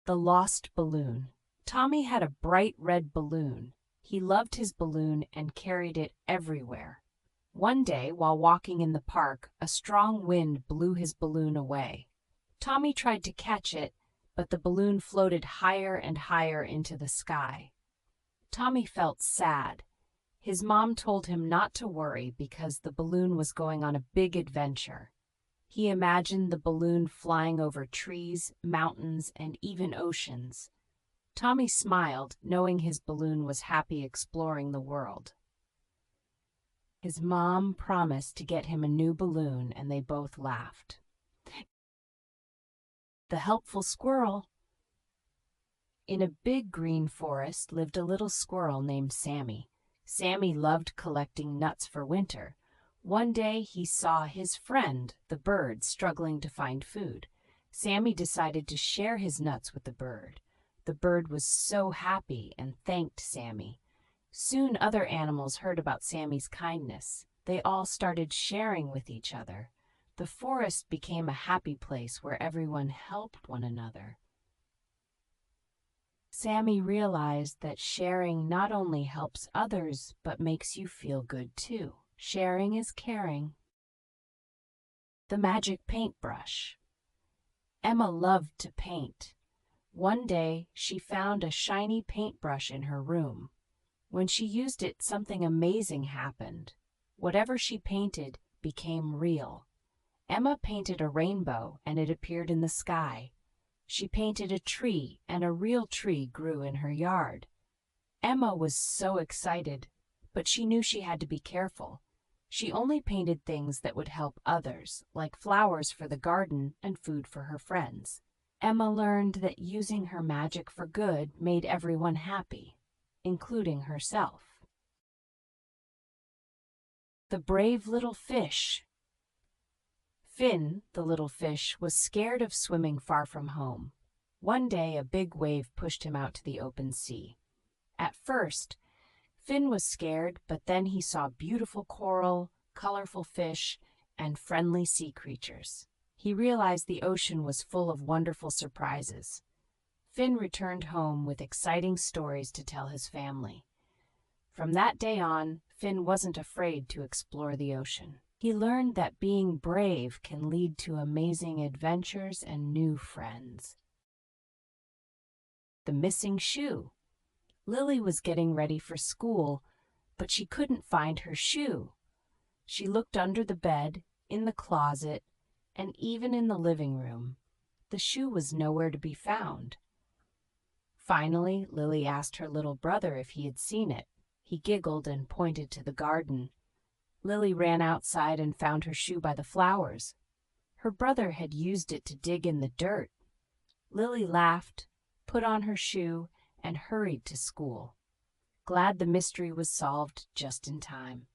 The lost balloon. Tommy had a bright red balloon. He loved his balloon and carried it everywhere. One day, while walking in the park, a strong wind blew his balloon away. Tommy tried to catch it, but the balloon floated higher and higher into the sky. Tommy felt sad. His mom told him not to worry because the balloon was going on a big adventure. He imagined the balloon flying over trees, mountains, and even oceans. Tommy smiled, knowing his balloon was happy exploring the world. His mom promised to get him a new balloon, and they both laughed. The helpful squirrel. In a big green forest lived a little squirrel named Sammy. Sammy loved collecting nuts for winter. One day he saw his friend, the bird, struggling to find food. Sammy decided to share his nuts with the bird. The bird was so happy and thanked Sammy. Soon other animals heard about Sammy's kindness. They all started sharing with each other. The forest became a happy place where everyone helped one another. Sammy realized that sharing not only helps others, but makes you feel good too. Sharing is caring. The magic paintbrush. Emma loved to paint. One day, she found a shiny paintbrush in her room. When she used it, something amazing happened. Whatever she painted became real. Emma painted a rainbow, and it appeared in the sky. She painted a tree, and a real tree grew in her yard. Emma was so excited, but she knew she had to be careful. She only painted things that would help others, like flowers for the garden and food for her friends. Emma learned that using her magic for good made everyone happy, including herself. The brave little fish. Finn, the little fish, was scared of swimming far from home. One day, a big wave pushed him out to the open sea. At first, Finn was scared, but then he saw beautiful coral, colorful fish, and friendly sea creatures. He realized the ocean was full of wonderful surprises. Finn returned home with exciting stories to tell his family. From that day on, Finn wasn't afraid to explore the ocean. He learned that being brave can lead to amazing adventures and new friends. The missing shoe. Lily was getting ready for school, but she couldn't find her shoe. She looked under the bed, in the closet, and even in the living room. The shoe was nowhere to be found. Finally, Lily asked her little brother if he had seen it. He giggled and pointed to the garden. Lily ran outside and found her shoe by the flowers. Her brother had used it to dig in the dirt. Lily laughed, put on her shoe, and hurried to school, glad the mystery was solved just in time.